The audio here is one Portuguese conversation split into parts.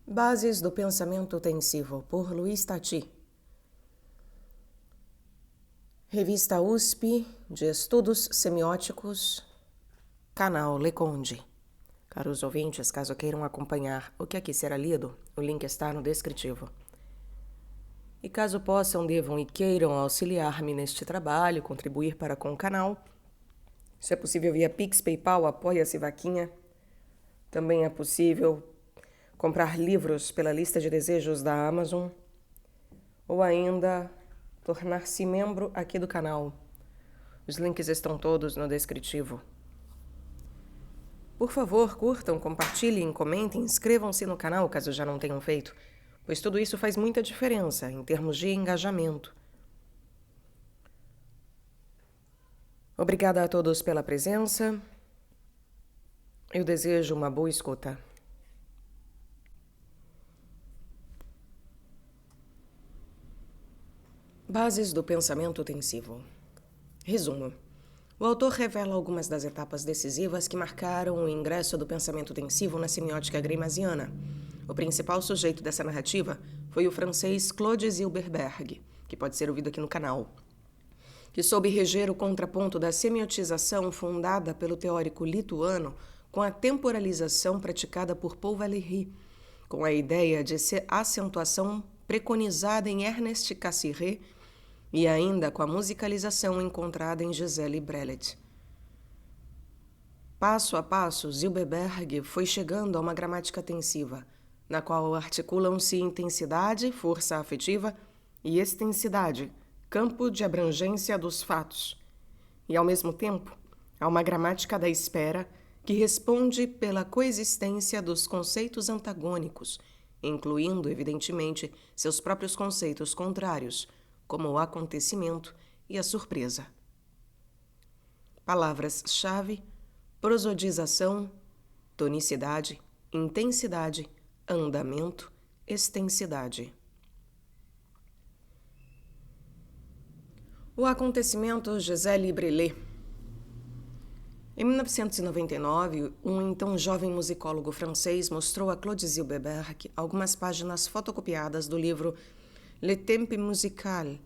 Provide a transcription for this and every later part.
Bases do Pensamento Tensivo, por Luiz Tati. Revista USP de Estudos Semióticos, canal Leconde. Caros ouvintes, caso queiram acompanhar o que aqui será lido, o link está no descritivo. E caso possam, devam e queiram auxiliar-me neste trabalho, contribuir para com o canal, se é possível via Pix, PayPal, Apoia-se, Vaquinha. Também é possível comprar livros pela lista de desejos da Amazon ou ainda tornar-se membro aqui do canal. Os links estão todos no descritivo. Por favor, curtam, compartilhem, comentem, inscrevam-se no canal caso já não tenham feito, pois tudo isso faz muita diferença em termos de engajamento. Obrigada a todos pela presença. Eu desejo uma boa escuta. Bases do pensamento tensivo. Resumo. O autor revela algumas das etapas decisivas que marcaram o ingresso do pensamento tensivo na semiótica greimasiana. O principal sujeito dessa narrativa foi o francês Claude Zilberberg, que pode ser ouvido aqui no canal, que soube reger o contraponto da semiotização fundada pelo teórico lituano com a temporalização praticada por Paul Valéry, com a ideia de acentuação preconizada em Ernest Cassirer e ainda com a musicalização encontrada em Gisele Brelet. Passo a passo, Zilberberg foi chegando a uma gramática tensiva, na qual articulam-se intensidade, força afetiva, e extensidade, campo de abrangência dos fatos, e, ao mesmo tempo, há uma gramática da espera que responde pela coexistência dos conceitos antagônicos, incluindo, evidentemente, seus próprios conceitos contrários, como o acontecimento e a surpresa. Palavras-chave: prosodização, tonicidade, intensidade, andamento, extensidade. O acontecimento Gisele Brelet. Em 1999, um então jovem musicólogo francês mostrou a Claude Zilberberg algumas páginas fotocopiadas do livro Le Temps musical,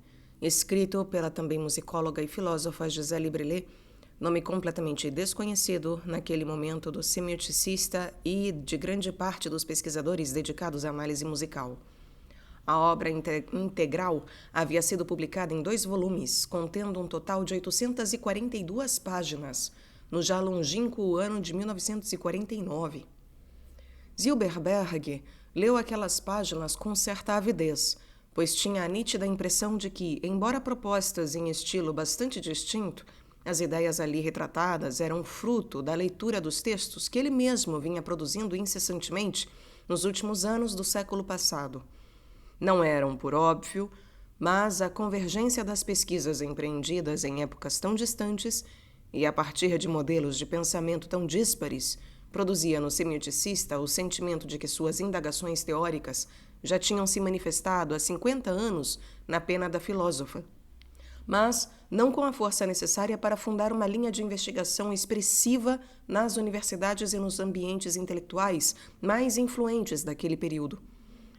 escrito pela também musicóloga e filósofa Gisele Brelet, nome completamente desconhecido naquele momento do semioticista e de grande parte dos pesquisadores dedicados à análise musical. A obra integral havia sido publicada em 2 volumes, contendo um total de 842 páginas, no já longínquo ano de 1949. Zilberberg leu aquelas páginas com certa avidez, pois tinha a nítida impressão de que, embora propostas em estilo bastante distinto, as ideias ali retratadas eram fruto da leitura dos textos que ele mesmo vinha produzindo incessantemente nos últimos anos do século passado. Não eram, por óbvio, mas a convergência das pesquisas empreendidas em épocas tão distantes e a partir de modelos de pensamento tão díspares produzia no semioticista o sentimento de que suas indagações teóricas já tinham se manifestado há 50 anos na pena da filósofa, mas não com a força necessária para fundar uma linha de investigação expressiva nas universidades e nos ambientes intelectuais mais influentes daquele período.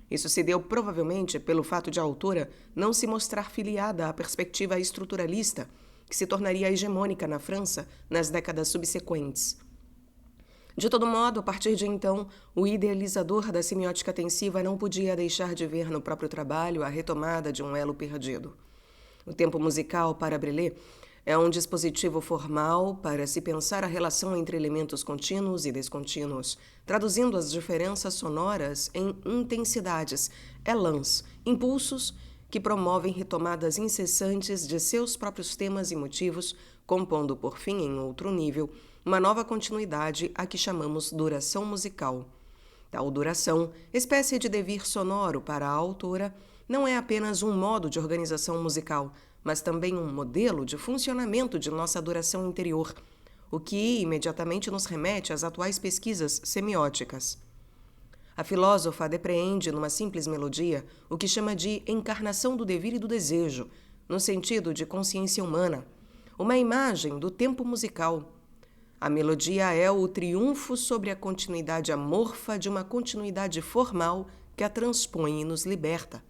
Isso se deu provavelmente pelo fato de a autora não se mostrar filiada à perspectiva estruturalista, que se tornaria hegemônica na França nas décadas subsequentes. De todo modo, a partir de então, o idealizador da semiótica tensiva não podia deixar de ver no próprio trabalho a retomada de um elo perdido. O tempo musical, para Brelet, é um dispositivo formal para se pensar a relação entre elementos contínuos e descontínuos, traduzindo as diferenças sonoras em intensidades, élans, impulsos que promovem retomadas incessantes de seus próprios temas e motivos, compondo, por fim, em outro nível, uma nova continuidade a que chamamos duração musical. Tal duração, espécie de devir sonoro para a autora, não é apenas um modo de organização musical, mas também um modelo de funcionamento de nossa duração interior, o que imediatamente nos remete às atuais pesquisas semióticas. A filósofa depreende numa simples melodia o que chama de encarnação do devir e do desejo, no sentido de consciência humana, uma imagem do tempo musical. A melodia é o triunfo sobre a continuidade amorfa de uma continuidade formal que a transpõe e nos liberta.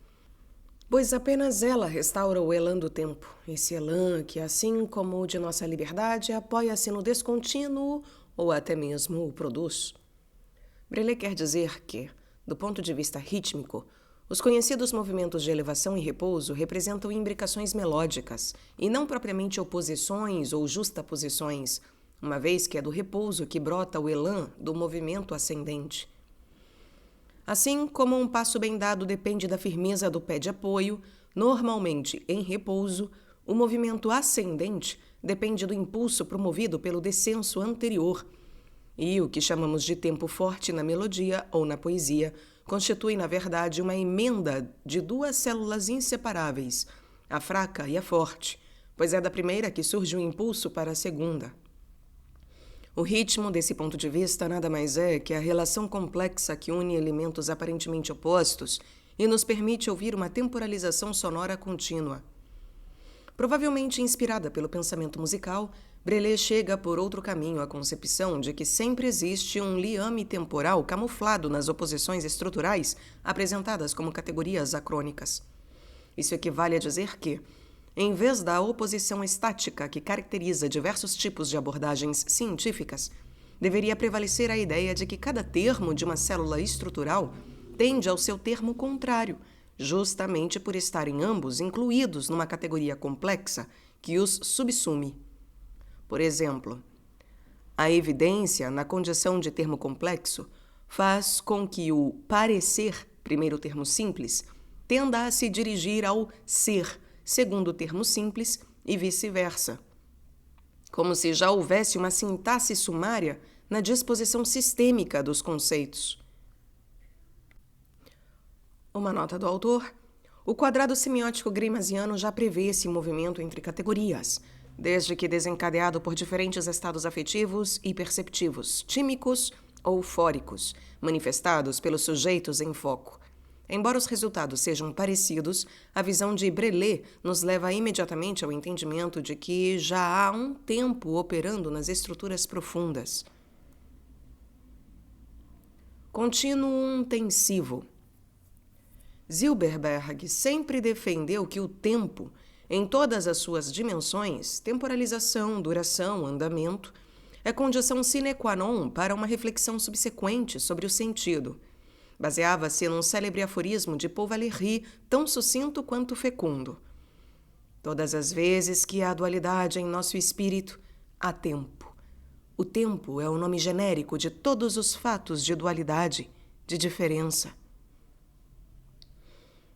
Pois apenas ela restaura o elan do tempo, esse elan que, assim como o de nossa liberdade, apoia-se no descontínuo ou até mesmo o produz. Brelet quer dizer que, do ponto de vista rítmico, os conhecidos movimentos de elevação e repouso representam imbricações melódicas e não propriamente oposições ou justaposições, uma vez que é do repouso que brota o elan do movimento ascendente. Assim como um passo bem dado depende da firmeza do pé de apoio, normalmente em repouso, o movimento ascendente depende do impulso promovido pelo descenso anterior. E o que chamamos de tempo forte na melodia ou na poesia constitui, na verdade, uma emenda de duas células inseparáveis, a fraca e a forte, pois é da primeira que surge o impulso para a segunda. O ritmo, desse ponto de vista, nada mais é que a relação complexa que une elementos aparentemente opostos e nos permite ouvir uma temporalização sonora contínua. Provavelmente inspirada pelo pensamento musical, Brelet chega por outro caminho à concepção de que sempre existe um liame temporal camuflado nas oposições estruturais apresentadas como categorias acrônicas. Isso equivale a dizer que, em vez da oposição estática que caracteriza diversos tipos de abordagens científicas, deveria prevalecer a ideia de que cada termo de uma célula estrutural tende ao seu termo contrário, justamente por estarem ambos incluídos numa categoria complexa que os subsume. Por exemplo, a evidência na condição de termo complexo faz com que o parecer, primeiro termo simples, tenda a se dirigir ao ser, segundo termo simples, e vice-versa. Como se já houvesse uma sintaxe sumária na disposição sistêmica dos conceitos. Uma nota do autor: o quadrado semiótico grimasiano já prevê esse movimento entre categorias, desde que desencadeado por diferentes estados afetivos e perceptivos, tímicos ou fóricos, manifestados pelos sujeitos em foco. Embora os resultados sejam parecidos, a visão de Brelet nos leva imediatamente ao entendimento de que já há um tempo operando nas estruturas profundas. Contínuo tensivo. Zilberberg sempre defendeu que o tempo, em todas as suas dimensões, temporalização, duração, andamento, é condição sine qua non para uma reflexão subsequente sobre o sentido. Baseava-se num célebre aforismo de Paul Valéry, tão sucinto quanto fecundo. Todas as vezes que há dualidade em nosso espírito, há tempo. O tempo é o nome genérico de todos os fatos de dualidade, de diferença.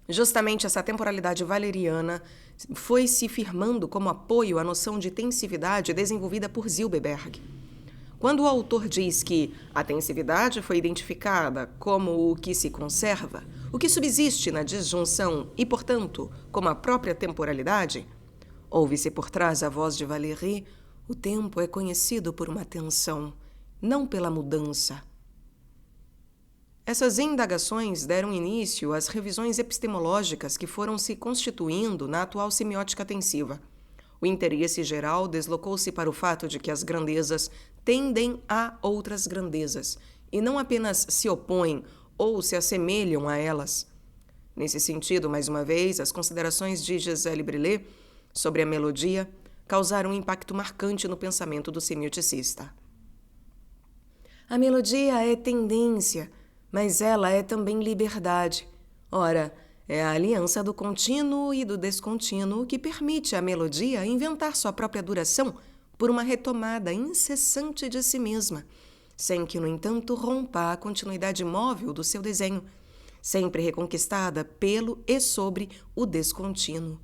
Justamente essa temporalidade valeriana foi se firmando como apoio à noção de tensividade desenvolvida por Zilberberg. Quando o autor diz que a tensividade foi identificada como o que se conserva, o que subsiste na disjunção e, portanto, como a própria temporalidade, ouve-se por trás a voz de Valéry: o tempo é conhecido por uma tensão, não pela mudança. Essas indagações deram início às revisões epistemológicas que foram se constituindo na atual semiótica tensiva. O interesse geral deslocou-se para o fato de que as grandezas tendem a outras grandezas e não apenas se opõem ou se assemelham a elas. Nesse sentido, mais uma vez, as considerações de Gisèle Brelet sobre a melodia causaram um impacto marcante no pensamento do semioticista. A melodia é tendência, mas ela é também liberdade. Ora, é a aliança do contínuo e do descontínuo que permite à melodia inventar sua própria duração por uma retomada incessante de si mesma, sem que, no entanto, rompa a continuidade móvel do seu desenho, sempre reconquistada pelo e sobre o descontínuo.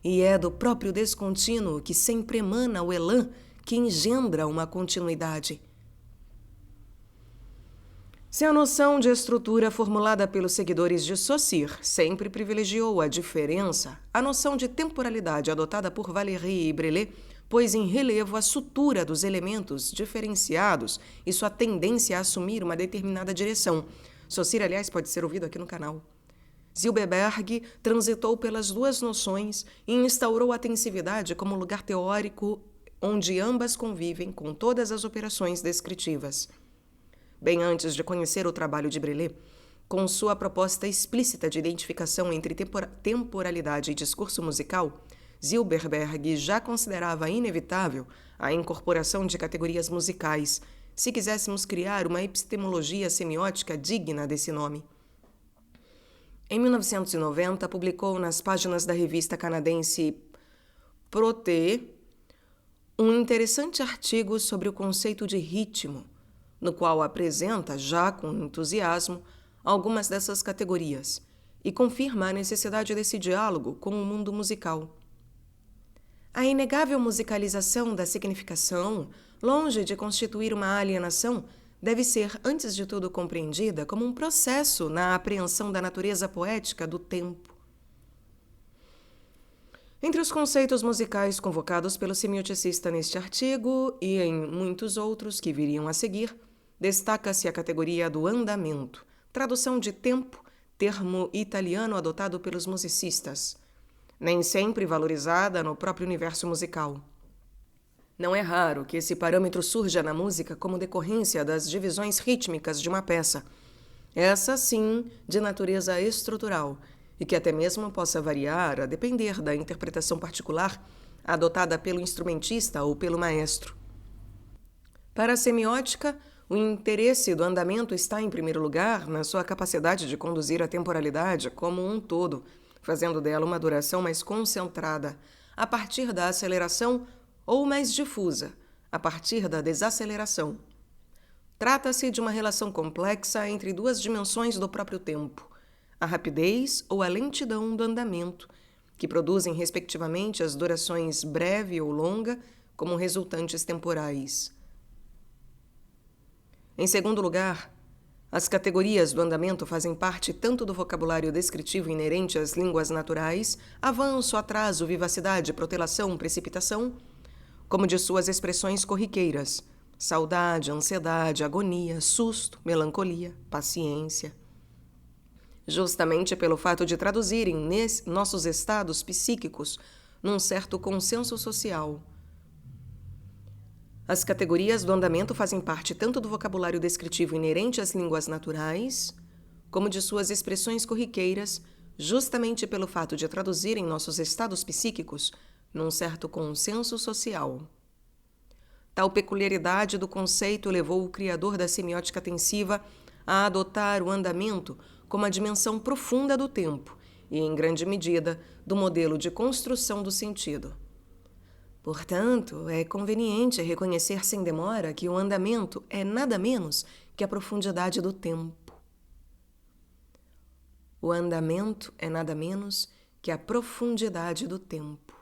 E é do próprio descontínuo que sempre emana o elan que engendra uma continuidade. Se a noção de estrutura formulada pelos seguidores de Saussure sempre privilegiou a diferença, a noção de temporalidade adotada por Valéry e Brelet pôs em relevo a sutura dos elementos diferenciados e sua tendência a assumir uma determinada direção. Saussure, aliás, pode ser ouvido aqui no canal. Zilberberg transitou pelas duas noções e instaurou a tensividade como lugar teórico onde ambas convivem com todas as operações descritivas. Bem antes de conhecer o trabalho de Brelet, com sua proposta explícita de identificação entre temporalidade e discurso musical, Zilberberg já considerava inevitável a incorporação de categorias musicais, se quiséssemos criar uma epistemologia semiótica digna desse nome. Em 1990, publicou nas páginas da revista canadense Proté um interessante artigo sobre o conceito de ritmo, no qual apresenta, já com entusiasmo, algumas dessas categorias e confirma a necessidade desse diálogo com o mundo musical. A inegável musicalização da significação, longe de constituir uma alienação, deve ser, antes de tudo, compreendida como um processo na apreensão da natureza poética do tempo. Entre os conceitos musicais convocados pelo semioticista neste artigo e em muitos outros que viriam a seguir, destaca-se a categoria do andamento, tradução de tempo, termo italiano adotado pelos musicistas, nem sempre valorizada no próprio universo musical. Não é raro que esse parâmetro surja na música como decorrência das divisões rítmicas de uma peça, essa sim de natureza estrutural, e que até mesmo possa variar a depender da interpretação particular adotada pelo instrumentista ou pelo maestro. Para a semiótica, o interesse do andamento está, em primeiro lugar, na sua capacidade de conduzir a temporalidade como um todo, fazendo dela uma duração mais concentrada, a partir da aceleração, ou mais difusa, a partir da desaceleração. Trata-se de uma relação complexa entre duas dimensões do próprio tempo, a rapidez ou a lentidão do andamento, que produzem, respectivamente, as durações breve ou longa como resultantes temporais. Em segundo lugar, as categorias do andamento fazem parte tanto do vocabulário descritivo inerente às línguas naturais, avanço, atraso, vivacidade, protelação, precipitação, como de suas expressões corriqueiras, saudade, ansiedade, agonia, susto, melancolia, paciência. Justamente pelo fato de traduzirem nossos estados psíquicos num certo consenso social. As categorias do andamento fazem parte tanto do vocabulário descritivo inerente às línguas naturais, como de suas expressões corriqueiras, justamente pelo fato de traduzirem nossos estados psíquicos num certo consenso social. Tal peculiaridade do conceito levou o criador da semiótica tensiva a adotar o andamento como a dimensão profunda do tempo e, em grande medida, do modelo de construção do sentido. Portanto, é conveniente reconhecer sem demora que o andamento é nada menos que a profundidade do tempo. O andamento é nada menos que a profundidade do tempo.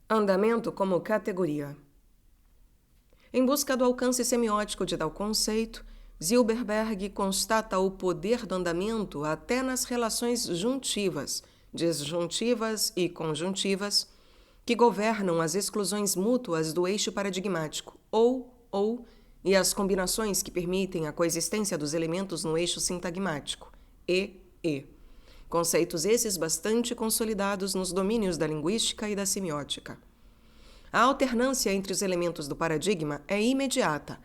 Andamento como categoria. Em busca do alcance semiótico de tal conceito, Zilberberg constata o poder do andamento até nas relações juntivas, disjuntivas e conjuntivas, que governam as exclusões mútuas do eixo paradigmático, ou, e as combinações que permitem a coexistência dos elementos no eixo sintagmático, e. Conceitos esses bastante consolidados nos domínios da linguística e da semiótica. A alternância entre os elementos do paradigma é imediata,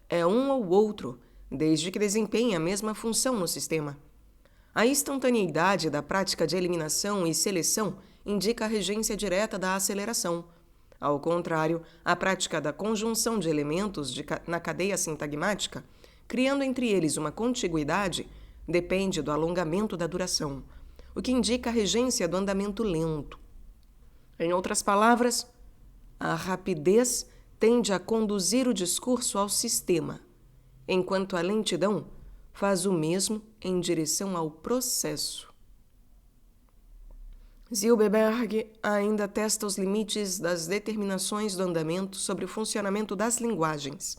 é um ou outro, desde que desempenhe a mesma função no sistema. A instantaneidade da prática de eliminação e seleção indica a regência direta da aceleração. Ao contrário, a prática da conjunção de elementos na cadeia sintagmática, criando entre eles uma contiguidade, depende do alongamento da duração, o que indica a regência do andamento lento. Em outras palavras, a rapidez tende a conduzir o discurso ao sistema, enquanto a lentidão faz o mesmo em direção ao processo. Zilberberg ainda testa os limites das determinações do andamento sobre o funcionamento das linguagens.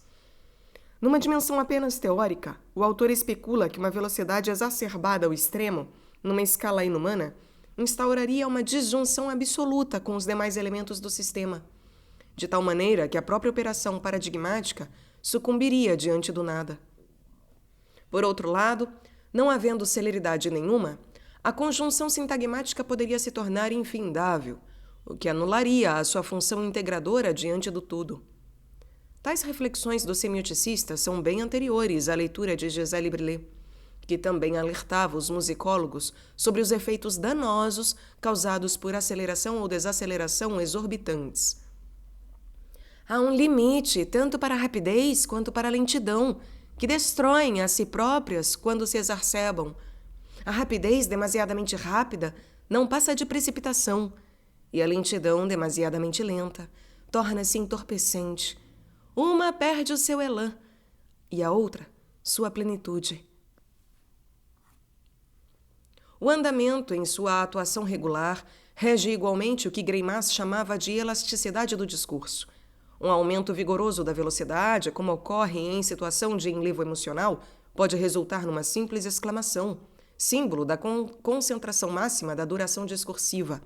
Numa dimensão apenas teórica, o autor especula que uma velocidade exacerbada ao extremo, numa escala inumana, instauraria uma disjunção absoluta com os demais elementos do sistema, de tal maneira que a própria operação paradigmática sucumbiria diante do nada. Por outro lado, não havendo celeridade nenhuma, a conjunção sintagmática poderia se tornar infindável, o que anularia a sua função integradora diante do tudo. Tais reflexões do semioticista são bem anteriores à leitura de Gisèle Brillet, que também alertava os musicólogos sobre os efeitos danosos causados por aceleração ou desaceleração exorbitantes. Há um limite tanto para a rapidez quanto para a lentidão, que destroem a si próprias quando se exacerbam. A rapidez demasiadamente rápida não passa de precipitação, e a lentidão demasiadamente lenta torna-se entorpecente. Uma perde o seu elan, e a outra, sua plenitude. O andamento, em sua atuação regular, rege igualmente o que Greimas chamava de elasticidade do discurso. Um aumento vigoroso da velocidade, como ocorre em situação de enlevo emocional, pode resultar numa simples exclamação, símbolo da concentração máxima da duração discursiva.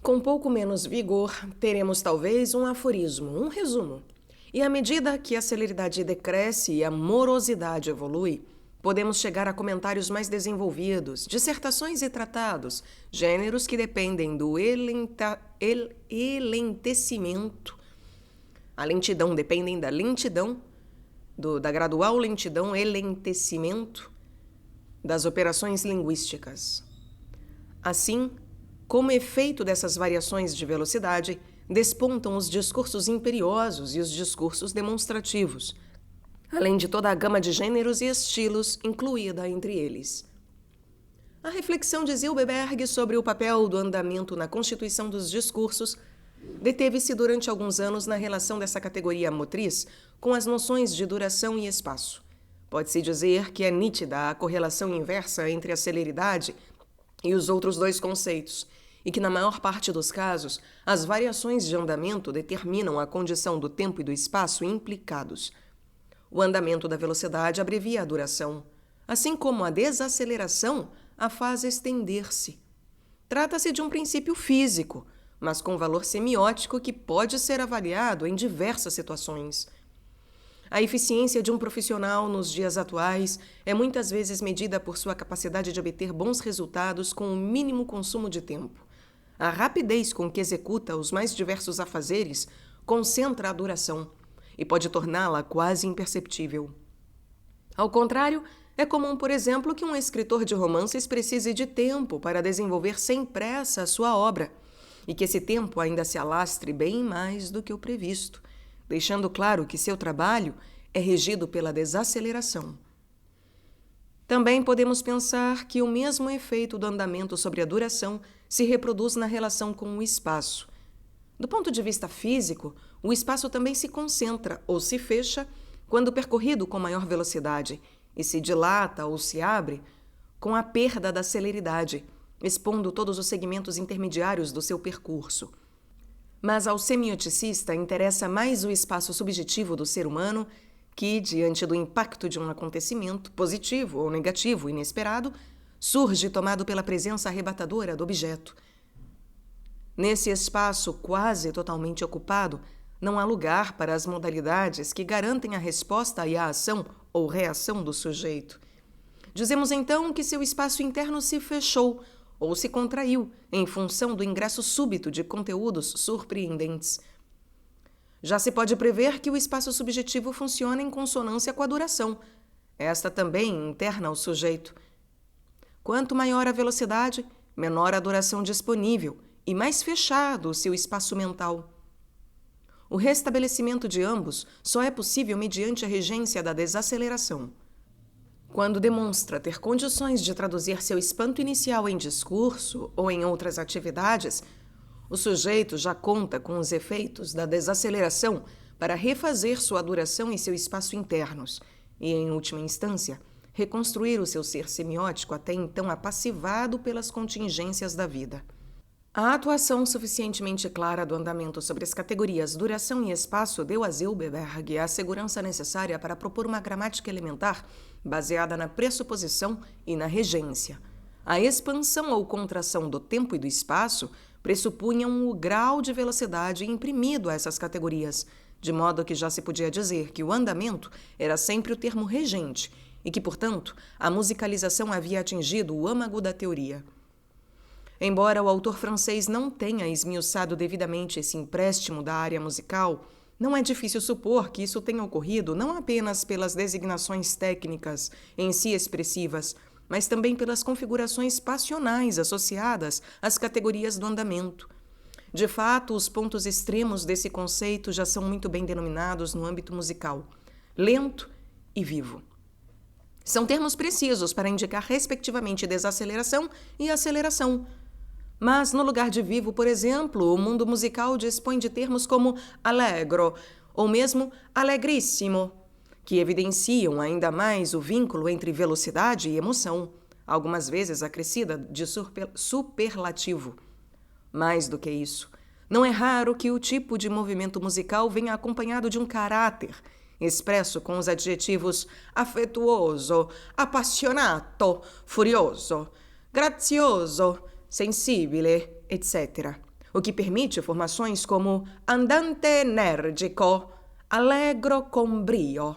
Com pouco menos vigor, teremos talvez um aforismo, um resumo. E à medida que a celeridade decresce e a morosidade evolui, podemos chegar a comentários mais desenvolvidos, dissertações e tratados, gêneros que dependem do elentecimento. A lentidão dependem da lentidão, da gradual lentidão, elentecimento das operações linguísticas. Assim, como efeito dessas variações de velocidade, despontam os discursos imperiosos e os discursos demonstrativos, além de toda a gama de gêneros e estilos incluída entre eles. A reflexão de Zilberberg sobre o papel do andamento na constituição dos discursos deteve-se durante alguns anos na relação dessa categoria motriz com as noções de duração e espaço. Pode-se dizer que é nítida a correlação inversa entre a celeridade e os outros dois conceitos, e que, na maior parte dos casos, as variações de andamento determinam a condição do tempo e do espaço implicados. O andamento da velocidade abrevia a duração, assim como a desaceleração a faz estender-se. Trata-se de um princípio físico, mas com valor semiótico que pode ser avaliado em diversas situações. A eficiência de um profissional nos dias atuais é muitas vezes medida por sua capacidade de obter bons resultados com o mínimo consumo de tempo. A rapidez com que executa os mais diversos afazeres concentra a duração e pode torná-la quase imperceptível. Ao contrário, é comum, por exemplo, que um escritor de romances precise de tempo para desenvolver sem pressa a sua obra, e que esse tempo ainda se alastre bem mais do que o previsto, deixando claro que seu trabalho é regido pela desaceleração. Também podemos pensar que o mesmo efeito do andamento sobre a duração se reproduz na relação com o espaço. Do ponto de vista físico, o espaço também se concentra ou se fecha quando percorrido com maior velocidade e se dilata ou se abre com a perda da celeridade, expondo todos os segmentos intermediários do seu percurso. Mas ao semioticista interessa mais o espaço subjetivo do ser humano que, diante do impacto de um acontecimento, positivo ou negativo, inesperado, surge tomado pela presença arrebatadora do objeto. Nesse espaço quase totalmente ocupado, não há lugar para as modalidades que garantem a resposta e a ação ou reação do sujeito. Dizemos então que seu espaço interno se fechou ou se contraiu em função do ingresso súbito de conteúdos surpreendentes. Já se pode prever que o espaço subjetivo funciona em consonância com a duração, esta também interna ao sujeito. Quanto maior a velocidade, menor a duração disponível e mais fechado o seu espaço mental. O restabelecimento de ambos só é possível mediante a regência da desaceleração. Quando demonstra ter condições de traduzir seu espanto inicial em discurso ou em outras atividades, o sujeito já conta com os efeitos da desaceleração para refazer sua duração e seu espaço internos e, em última instância, reconstruir o seu ser semiótico até então apassivado pelas contingências da vida. A atuação suficientemente clara do andamento sobre as categorias duração e espaço deu a Zilberberg a segurança necessária para propor uma gramática elementar baseada na pressuposição e na regência. A expansão ou contração do tempo e do espaço pressupunham o grau de velocidade imprimido a essas categorias, de modo que já se podia dizer que o andamento era sempre o termo regente e que, portanto, a musicalização havia atingido o âmago da teoria. Embora o autor francês não tenha esmiuçado devidamente esse empréstimo da área musical, não é difícil supor que isso tenha ocorrido não apenas pelas designações técnicas em si expressivas, mas também pelas configurações passionais associadas às categorias do andamento. De fato, os pontos extremos desse conceito já são muito bem denominados no âmbito musical: lento e vivo. São termos precisos para indicar, respectivamente, desaceleração e aceleração. Mas, no lugar de vivo, por exemplo, o mundo musical dispõe de termos como allegro ou mesmo allegrissimo, que evidenciam ainda mais o vínculo entre velocidade e emoção, algumas vezes acrescida de superlativo. Mais do que isso, não é raro que o tipo de movimento musical venha acompanhado de um caráter, expresso com os adjetivos afetuoso, appassionato, furioso, grazioso, sensibile, etc., o que permite formações como andante energico, allegro con brio,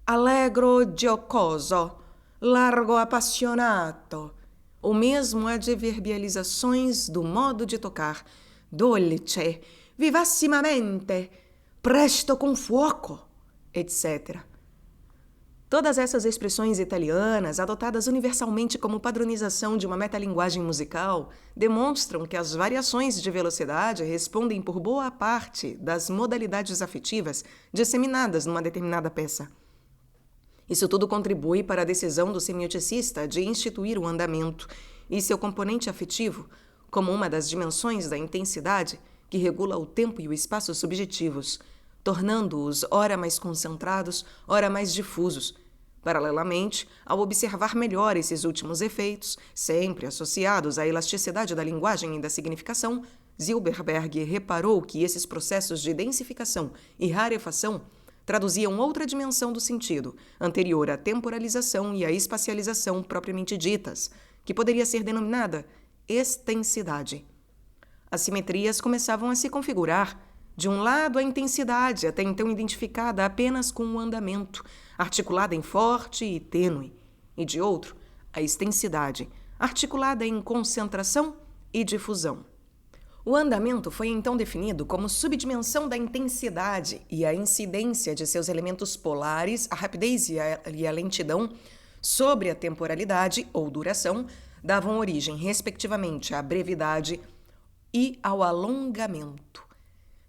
allegro giocoso, largo appassionato, ou mesmo adverbializações do modo de tocar, dolce, vivassimamente, presto com fuoco, etc. Todas essas expressões italianas, adotadas universalmente como padronização de uma metalinguagem musical, demonstram que as variações de velocidade respondem por boa parte das modalidades afetivas disseminadas numa determinada peça. Isso tudo contribui para a decisão do semioticista de instituir o andamento e seu componente afetivo como uma das dimensões da intensidade que regula o tempo e o espaço subjetivos, tornando-os ora mais concentrados, ora mais difusos. Paralelamente, ao observar melhor esses últimos efeitos, sempre associados à elasticidade da linguagem e da significação, Zilberberg reparou que esses processos de densificação e rarefação traduziam outra dimensão do sentido, anterior à temporalização e à espacialização propriamente ditas, que poderia ser denominada extensidade. As simetrias começavam a se configurar. De um lado, a intensidade, até então identificada apenas com o andamento, articulada em forte e tênue, e de outro, a extensidade, articulada em concentração e difusão. O andamento foi então definido como subdimensão da intensidade e a incidência de seus elementos polares, a rapidez e a lentidão, sobre a temporalidade ou duração, davam origem, respectivamente, à brevidade e ao alongamento.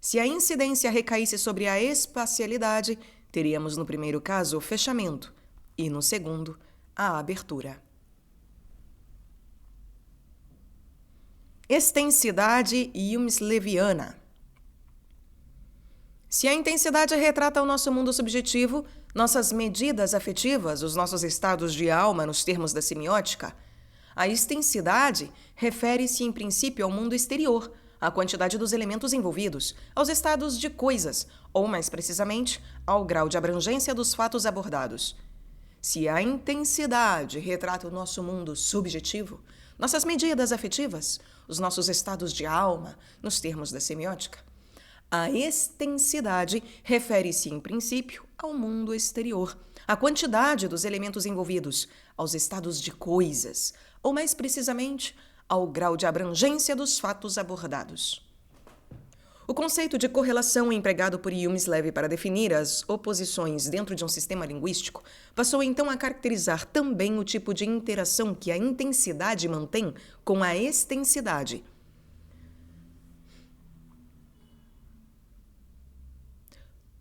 Se a incidência recaísse sobre a espacialidade, teríamos no primeiro caso o fechamento e no segundo a abertura. Extensidade Huxleyiana. Se a intensidade retrata o nosso mundo subjetivo, nossas medidas afetivas, os nossos estados de alma nos termos da semiótica, a extensidade refere-se em princípio ao mundo exterior, à quantidade dos elementos envolvidos, aos estados de coisas, ou mais precisamente, ao grau de abrangência dos fatos abordados. Se a intensidade retrata o nosso mundo subjetivo, nossas medidas afetivas, os nossos estados de alma, nos termos da semiótica, a extensidade refere-se, em princípio, ao mundo exterior, à quantidade dos elementos envolvidos, aos estados de coisas, ou mais precisamente, ao grau de abrangência dos fatos abordados. O conceito de correlação empregado por Huxley para definir as oposições dentro de um sistema linguístico passou então a caracterizar também o tipo de interação que a intensidade mantém com a extensidade.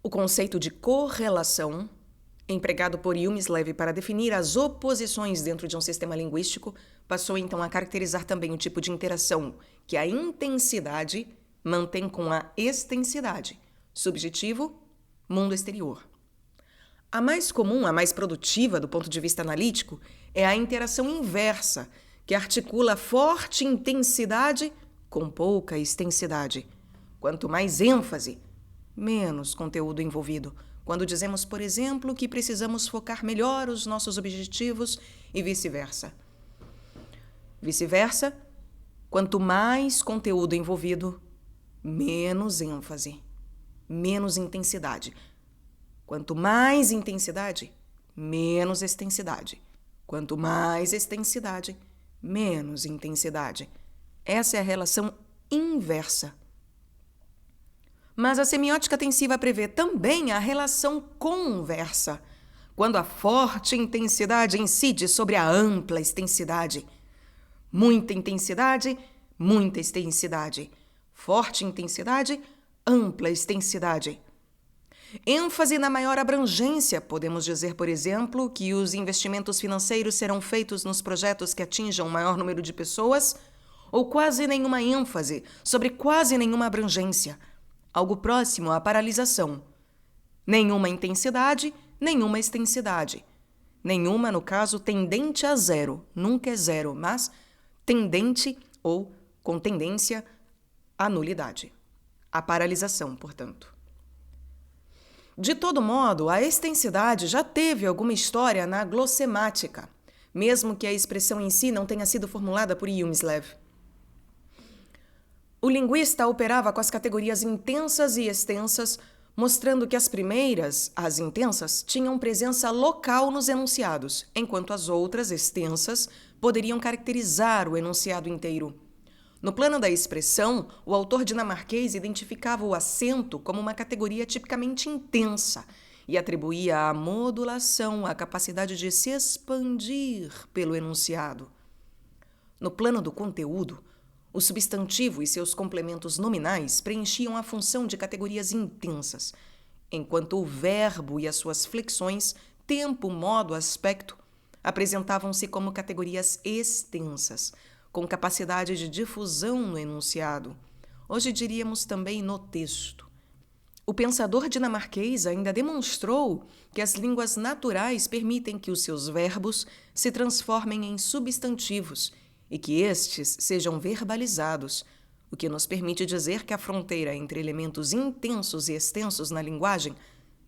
O conceito de correlação, empregado por Huxley para definir as oposições dentro de um sistema linguístico, passou então a caracterizar também o tipo de interação que a intensidade mantém com a extensidade, subjetivo, mundo exterior. A mais comum, a mais produtiva do ponto de vista analítico, é a interação inversa, que articula forte intensidade com pouca extensidade. Quanto mais ênfase, menos conteúdo envolvido. Quando dizemos, por exemplo, que precisamos focar melhor os nossos objetivos e vice-versa. Vice-versa, quanto mais conteúdo envolvido, menos ênfase, menos intensidade. Quanto mais intensidade, menos extensidade. Quanto mais extensidade, menos intensidade, Essa é a relação inversa. Mas a semiótica tensiva prevê também a relação conversa, quando a forte intensidade incide sobre a ampla extensidade. Muita intensidade, muita extensidade. Forte intensidade, ampla extensidade. ênfase na maior abrangência. Podemos dizer, por exemplo, que os investimentos financeiros serão feitos nos projetos que atinjam o maior número de pessoas, ou quase nenhuma ênfase sobre quase nenhuma abrangência, algo próximo à paralisação. Nenhuma intensidade, nenhuma extensidade. Nenhuma, no caso, tendente a zero. Nunca é zero, mas tendente ou com tendência à nulidade. A paralisação, portanto. De todo modo, a extensidade já teve alguma história na glossemática, mesmo que a expressão em si não tenha sido formulada por Willems. O linguista operava com as categorias intensas e extensas, mostrando que as primeiras, as intensas, tinham presença local nos enunciados, enquanto as outras, extensas, poderiam caracterizar o enunciado inteiro. No plano da expressão, o autor dinamarquês identificava o acento como uma categoria tipicamente intensa e atribuía à modulação a capacidade de se expandir pelo enunciado. No plano do conteúdo, o substantivo e seus complementos nominais preenchiam a função de categorias intensas, enquanto o verbo e as suas flexões, tempo, modo, aspecto, apresentavam-se como categorias extensas, com capacidade de difusão no enunciado. Hoje diríamos também no texto. O pensador dinamarquês ainda demonstrou que as línguas naturais permitem que os seus verbos se transformem em substantivos e que estes sejam verbalizados, o que nos permite dizer que a fronteira entre elementos intensos e extensos na linguagem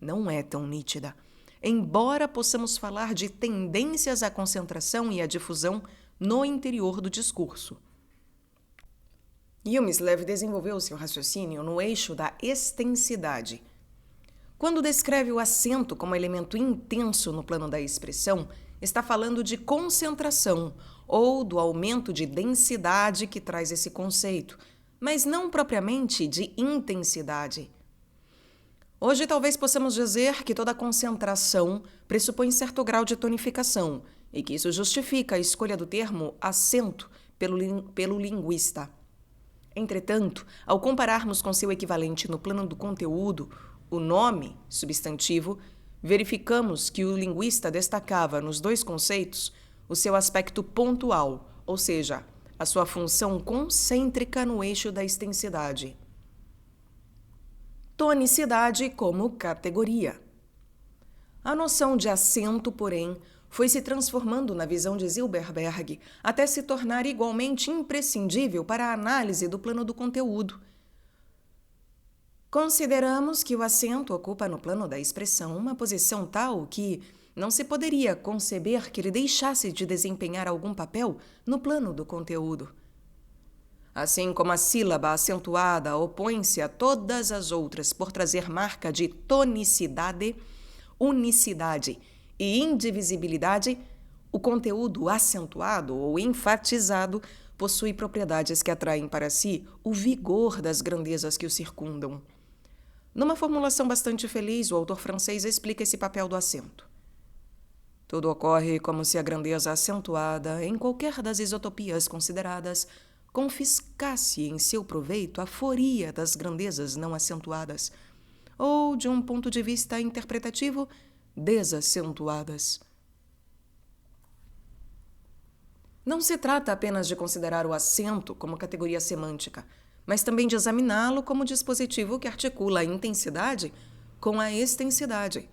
não é tão nítida, embora possamos falar de tendências à concentração e à difusão no interior do discurso. Willems desenvolveu seu raciocínio no eixo da extensidade. Quando descreve o acento como elemento intenso no plano da expressão, está falando de concentração ou do aumento de densidade que traz esse conceito, mas não propriamente de intensidade. Hoje talvez possamos dizer que toda concentração pressupõe certo grau de tonificação e que isso justifica a escolha do termo acento pelo linguista. Entretanto, ao compararmos com seu equivalente no plano do conteúdo, o nome, substantivo, verificamos que o linguista destacava nos dois conceitos o seu aspecto pontual, ou seja, a sua função concêntrica no eixo da extensidade. Tonicidade como categoria. A noção de acento, porém, foi se transformando na visão de Silberberg até se tornar igualmente imprescindível para a análise do plano do conteúdo. Consideramos que o acento ocupa no plano da expressão uma posição tal que não se poderia conceber que ele deixasse de desempenhar algum papel no plano do conteúdo. Assim como a sílaba acentuada opõe-se a todas as outras por trazer marca de tonicidade, unicidade e indivisibilidade, o conteúdo acentuado ou enfatizado possui propriedades que atraem para si o vigor das grandezas que o circundam. Numa formulação bastante feliz, o autor francês explica esse papel do acento. Tudo ocorre como se a grandeza acentuada, em qualquer das isotopias consideradas, confiscasse em seu proveito a foria das grandezas não acentuadas, ou, de um ponto de vista interpretativo, desacentuadas. Não se trata apenas de considerar o acento como categoria semântica, mas também de examiná-lo como dispositivo que articula a intensidade com a extensidade.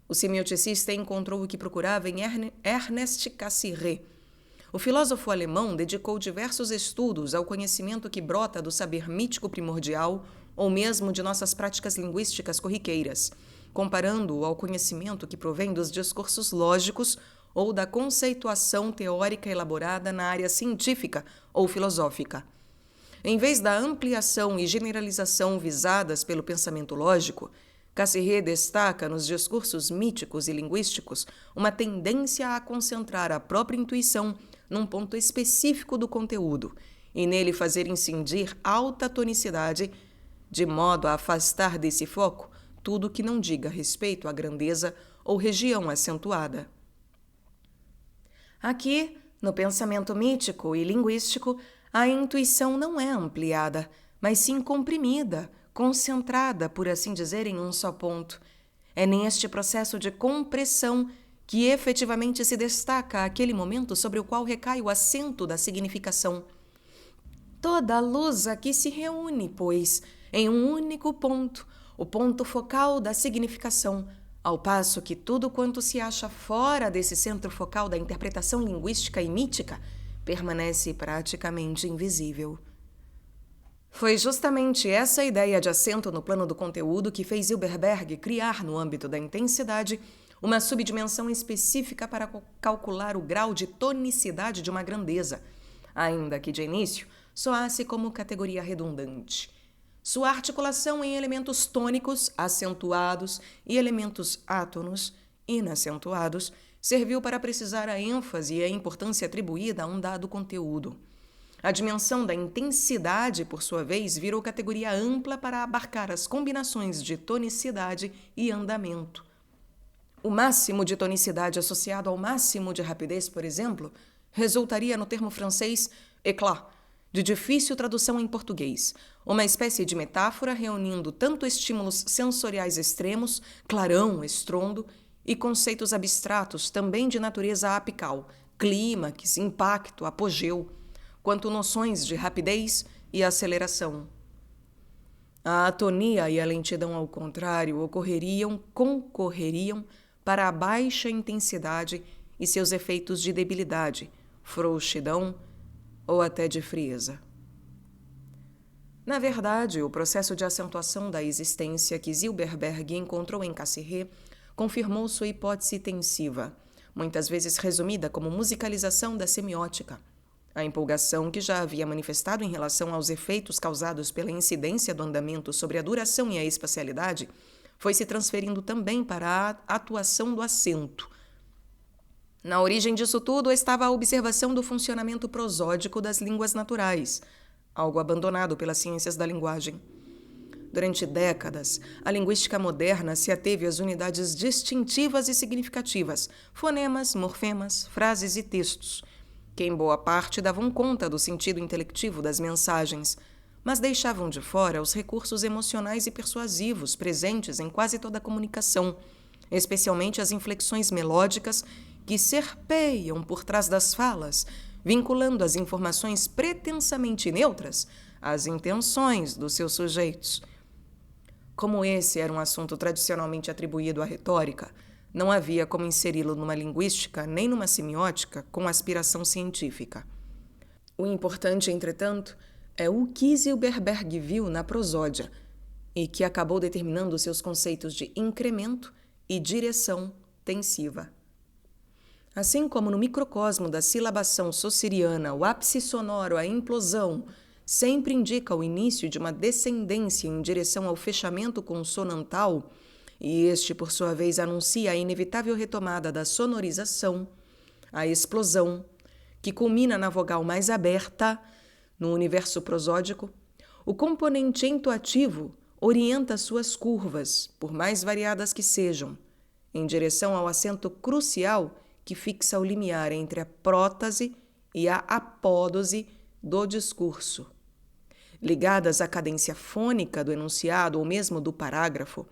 O semioticista encontrou o que procurava em Ernest Cassirer. O filósofo alemão dedicou diversos estudos ao conhecimento que brota do saber mítico primordial ou mesmo de nossas práticas linguísticas corriqueiras, comparando-o ao conhecimento que provém dos discursos lógicos ou da conceituação teórica elaborada na área científica ou filosófica. Em vez da ampliação e generalização visadas pelo pensamento lógico, Cassirer destaca nos discursos míticos e linguísticos uma tendência a concentrar a própria intuição num ponto específico do conteúdo e nele fazer incidir alta tonicidade, de modo a afastar desse foco tudo que não diga respeito à grandeza ou região acentuada. Aqui, no pensamento mítico e linguístico, a intuição não é ampliada, mas sim comprimida, concentrada, por assim dizer, em um só ponto. É neste processo de compressão que efetivamente se destaca aquele momento sobre o qual recai o acento da significação. Toda a luz aqui se reúne, pois, em um único ponto, o ponto focal da significação, ao passo que tudo quanto se acha fora desse centro focal da interpretação linguística e mítica permanece praticamente invisível. Foi justamente essa ideia de acento no plano do conteúdo que fez Hilberberg criar, no âmbito da intensidade, uma subdimensão específica para calcular o grau de tonicidade de uma grandeza, ainda que de início soasse como categoria redundante. Sua articulação em elementos tônicos acentuados e elementos átonos inacentuados serviu para precisar a ênfase e a importância atribuída a um dado conteúdo. A dimensão da intensidade, por sua vez, virou categoria ampla para abarcar as combinações de tonicidade e andamento. O máximo de tonicidade associado ao máximo de rapidez, por exemplo, resultaria no termo francês éclat, de difícil tradução em português, uma espécie de metáfora reunindo tanto estímulos sensoriais extremos, clarão, estrondo, e conceitos abstratos também de natureza apical, clímax, impacto, apogeu, quanto noções de rapidez e aceleração. A atonia e a lentidão, ao contrário, concorreriam para a baixa intensidade e seus efeitos de debilidade, frouxidão ou até de frieza. Na verdade, o processo de acentuação da existência que Hilberberg encontrou em Cassirer confirmou sua hipótese tensiva, muitas vezes resumida como musicalização da semiótica. A empolgação que já havia manifestado em relação aos efeitos causados pela incidência do andamento sobre a duração e a espacialidade foi se transferindo também para a atuação do acento. Na origem disso tudo estava a observação do funcionamento prosódico das línguas naturais, algo abandonado pelas ciências da linguagem. Durante décadas, a linguística moderna se ateve às unidades distintivas e significativas, fonemas, morfemas, frases e textos, que em boa parte davam conta do sentido intelectivo das mensagens, mas deixavam de fora os recursos emocionais e persuasivos presentes em quase toda a comunicação, especialmente as inflexões melódicas que serpeiam por trás das falas, vinculando as informações pretensamente neutras às intenções dos seus sujeitos. Como esse era um assunto tradicionalmente atribuído à retórica, não havia como inseri-lo numa linguística nem numa semiótica com aspiração científica. O importante, entretanto, é o que Hilberberg viu na prosódia e que acabou determinando seus conceitos de incremento e direção tensiva. Assim como no microcosmo da silabação saussuriana, o ápice sonoro, a implosão, sempre indica o início de uma descendência em direção ao fechamento consonantal, e este, por sua vez, anuncia a inevitável retomada da sonorização, a explosão, que culmina na vogal mais aberta, no universo prosódico, o componente entoativo orienta suas curvas, por mais variadas que sejam, em direção ao acento crucial que fixa o limiar entre a prótase e a apódose do discurso. Ligadas à cadência fônica do enunciado ou mesmo do parágrafo,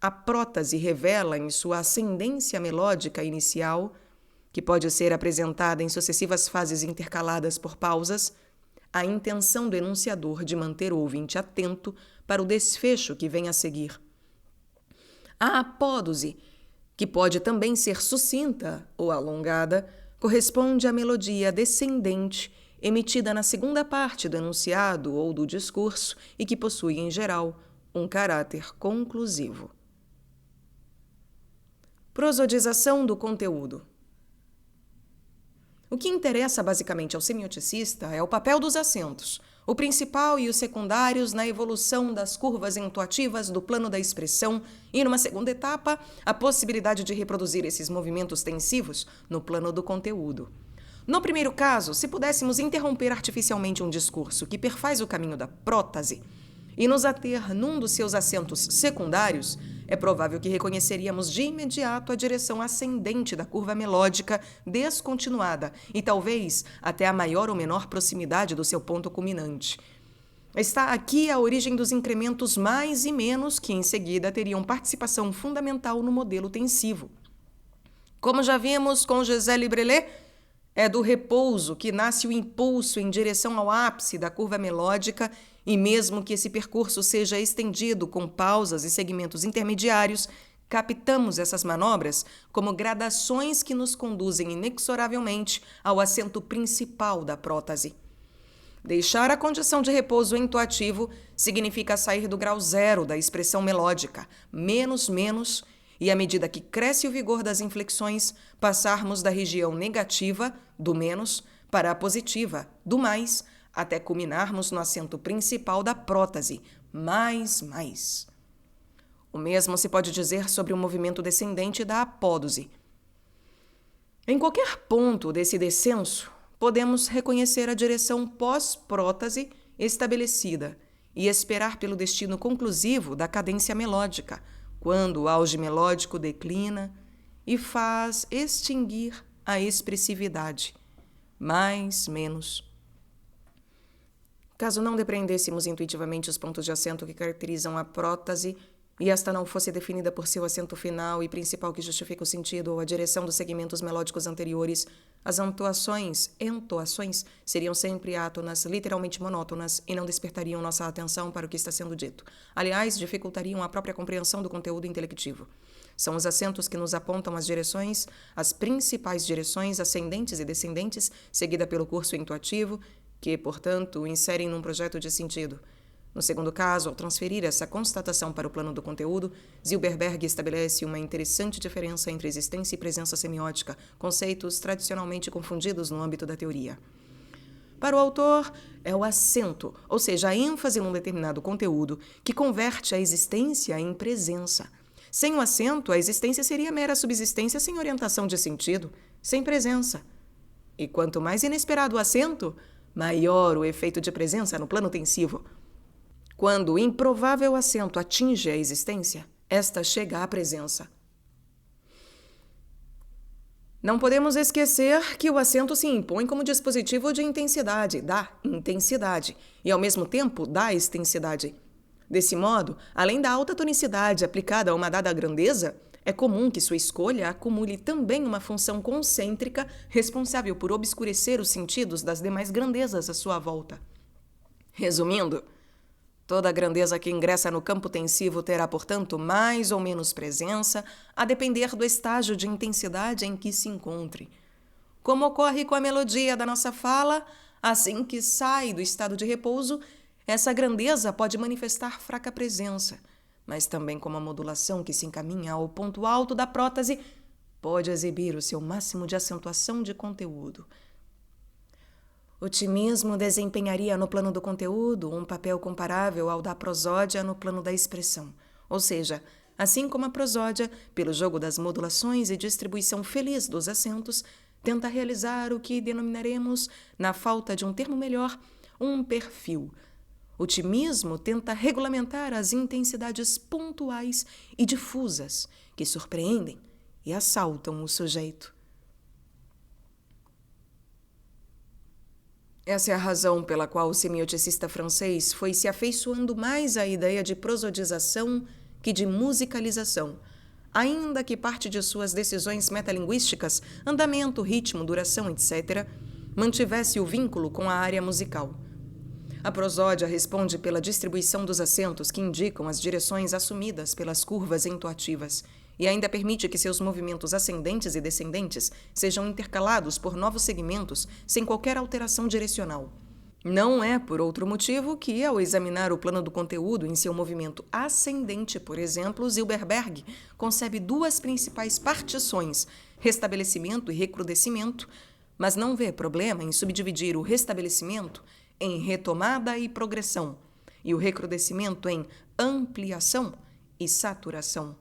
a prótase revela em sua ascendência melódica inicial, que pode ser apresentada em sucessivas fases intercaladas por pausas, a intenção do enunciador de manter o ouvinte atento para o desfecho que vem a seguir. A apódose, que pode também ser sucinta ou alongada, corresponde à melodia descendente emitida na segunda parte do enunciado ou do discurso e que possui, em geral, um caráter conclusivo. Prosodização do conteúdo. O que interessa basicamente ao semioticista é o papel dos acentos, o principal e os secundários na evolução das curvas entoativas do plano da expressão e, numa segunda etapa, a possibilidade de reproduzir esses movimentos tensivos no plano do conteúdo. No primeiro caso, se pudéssemos interromper artificialmente um discurso que perfaz o caminho da prótase e nos ater num dos seus acentos secundários, é provável que reconheceríamos de imediato a direção ascendente da curva melódica descontinuada e talvez até a maior ou menor proximidade do seu ponto culminante. Está aqui a origem dos incrementos mais e menos que, em seguida, teriam participação fundamental no modelo tensivo. Como já vimos com Gisele Brelet, é do repouso que nasce o impulso em direção ao ápice da curva melódica e mesmo que esse percurso seja estendido com pausas e segmentos intermediários, captamos essas manobras como gradações que nos conduzem inexoravelmente ao acento principal da prótase. Deixar a condição de repouso entoativo significa sair do grau zero da expressão melódica, menos, menos, e à medida que cresce o vigor das inflexões, passarmos da região negativa, do menos, para a positiva, do mais, até culminarmos no acento principal da prótase, mais, mais. O mesmo se pode dizer sobre o movimento descendente da apódose. Em qualquer ponto desse descenso, podemos reconhecer a direção pós-prótase estabelecida e esperar pelo destino conclusivo da cadência melódica, quando o auge melódico declina e faz extinguir a expressividade, mais, menos. Caso não depreendêssemos intuitivamente os pontos de acento que caracterizam a prótase e esta não fosse definida por seu acento final e principal que justifica o sentido ou a direção dos segmentos melódicos anteriores, as entoações seriam sempre átonas, literalmente monótonas, e não despertariam nossa atenção para o que está sendo dito. Aliás, dificultariam a própria compreensão do conteúdo intelectivo. São os acentos que nos apontam as direções, as principais direções ascendentes e descendentes, seguida pelo curso intuativo, que, portanto, o inserem num projeto de sentido. No segundo caso, ao transferir essa constatação para o plano do conteúdo, Zilberberg estabelece uma interessante diferença entre existência e presença semiótica, conceitos tradicionalmente confundidos no âmbito da teoria. Para o autor, é o acento, ou seja, a ênfase num determinado conteúdo, que converte a existência em presença. Sem o acento, a existência seria mera subsistência sem orientação de sentido, sem presença. E quanto mais inesperado o acento, maior o efeito de presença no plano tensivo. Quando o improvável acento atinge a existência, esta chega à presença. Não podemos esquecer que o acento se impõe como dispositivo de intensidade, dá intensidade, e ao mesmo tempo dá extensidade. Desse modo, além da alta tonicidade aplicada a uma dada grandeza, é comum que sua escolha acumule também uma função concêntrica responsável por obscurecer os sentidos das demais grandezas à sua volta. Resumindo, toda grandeza que ingressa no campo tensivo terá, portanto, mais ou menos presença, a depender do estágio de intensidade em que se encontre. Como ocorre com a melodia da nossa fala, assim que sai do estado de repouso, essa grandeza pode manifestar fraca presença, mas também como a modulação que se encaminha ao ponto alto da prótase, pode exibir o seu máximo de acentuação de conteúdo. O otimismo desempenharia no plano do conteúdo um papel comparável ao da prosódia no plano da expressão, ou seja, assim como a prosódia, pelo jogo das modulações e distribuição feliz dos acentos, tenta realizar o que denominaremos, na falta de um termo melhor, um perfil. O otimismo tenta regulamentar as intensidades pontuais e difusas que surpreendem e assaltam o sujeito. Essa é a razão pela qual o semioticista francês foi se afeiçoando mais à ideia de prosodização que de musicalização, ainda que parte de suas decisões metalinguísticas, andamento, ritmo, duração, etc., mantivesse o vínculo com a área musical. A prosódia responde pela distribuição dos acentos que indicam as direções assumidas pelas curvas entoativas e ainda permite que seus movimentos ascendentes e descendentes sejam intercalados por novos segmentos sem qualquer alteração direcional. Não é por outro motivo que, ao examinar o plano do conteúdo em seu movimento ascendente, por exemplo, Zilberberg concebe duas principais partições, restabelecimento e recrudescimento, mas não vê problema em subdividir o restabelecimento em retomada e progressão, e o recrudescimento em ampliação e saturação.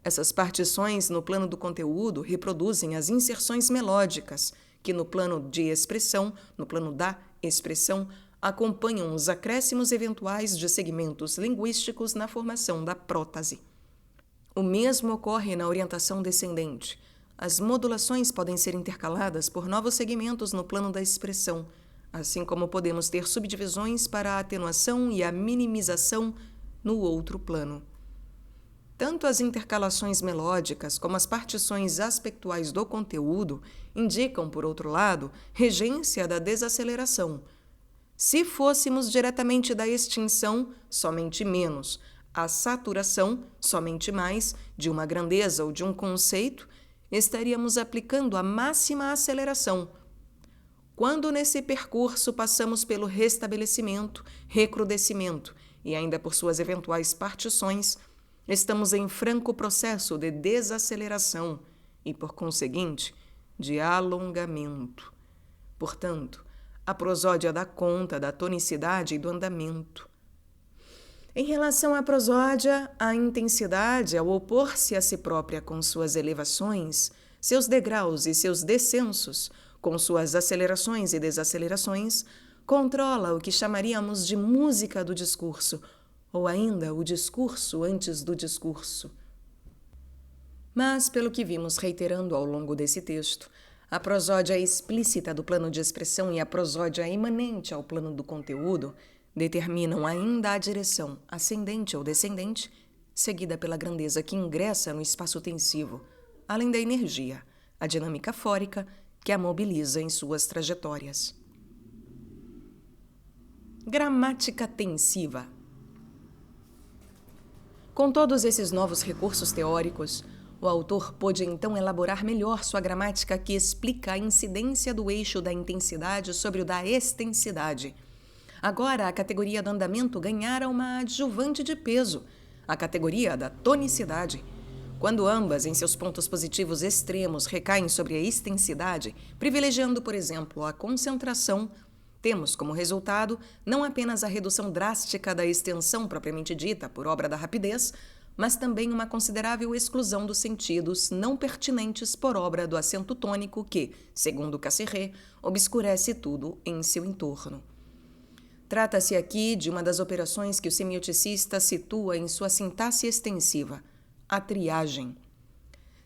Essas partições no plano do conteúdo reproduzem as inserções melódicas, que no plano da expressão, acompanham os acréscimos eventuais de segmentos linguísticos na formação da prótase. O mesmo ocorre na orientação descendente. As modulações podem ser intercaladas por novos segmentos no plano da expressão, assim como podemos ter subdivisões para a atenuação e a minimização no outro plano. Tanto as intercalações melódicas como as partições aspectuais do conteúdo indicam, por outro lado, regência da desaceleração. Se fôssemos diretamente da extinção, somente menos, a saturação, somente mais, de uma grandeza ou de um conceito, estaríamos aplicando a máxima aceleração. Quando nesse percurso passamos pelo restabelecimento, recrudescimento e ainda por suas eventuais partições, estamos em franco processo de desaceleração e, por conseguinte, de alongamento. Portanto, a prosódia dá conta da tonicidade e do andamento. Em relação à prosódia, a intensidade, ao opor-se a si própria com suas elevações, seus degraus e seus descensos, com suas acelerações e desacelerações, controla o que chamaríamos de música do discurso, ou ainda o discurso antes do discurso. Mas, pelo que vimos reiterando ao longo desse texto, a prosódia explícita do plano de expressão e a prosódia imanente ao plano do conteúdo determinam ainda a direção ascendente ou descendente, seguida pela grandeza que ingressa no espaço tensivo, além da energia, a dinâmica fórica, que a mobiliza em suas trajetórias. Gramática tensiva. Com todos esses novos recursos teóricos, o autor pôde então elaborar melhor sua gramática que explica a incidência do eixo da intensidade sobre o da extensidade. Agora, a categoria do andamento ganhara uma adjuvante de peso, a categoria da tonicidade. Quando ambas, em seus pontos positivos extremos, recaem sobre a extensidade, privilegiando, por exemplo, a concentração, temos como resultado não apenas a redução drástica da extensão propriamente dita por obra da rapidez, mas também uma considerável exclusão dos sentidos não pertinentes por obra do acento tônico que, segundo Cassirer, obscurece tudo em seu entorno. Trata-se aqui de uma das operações que o semioticista situa em sua sintaxe extensiva, a triagem.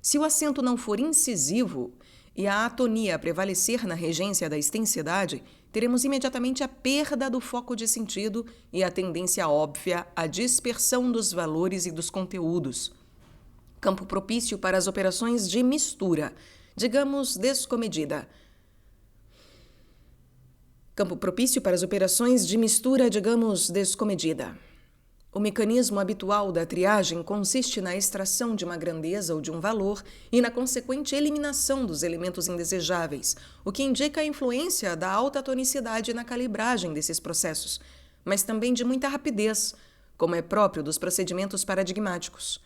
Se o acento não for incisivo e a atonia prevalecer na regência da extensidade, teremos imediatamente a perda do foco de sentido e a tendência óbvia à dispersão dos valores e dos conteúdos. Campo propício para as operações de mistura, digamos descomedida. Campo propício para as operações de mistura, digamos descomedida. O mecanismo habitual da triagem consiste na extração de uma grandeza ou de um valor e na consequente eliminação dos elementos indesejáveis, o que indica a influência da alta tonicidade na calibragem desses processos, mas também de muita rapidez, como é próprio dos procedimentos paradigmáticos.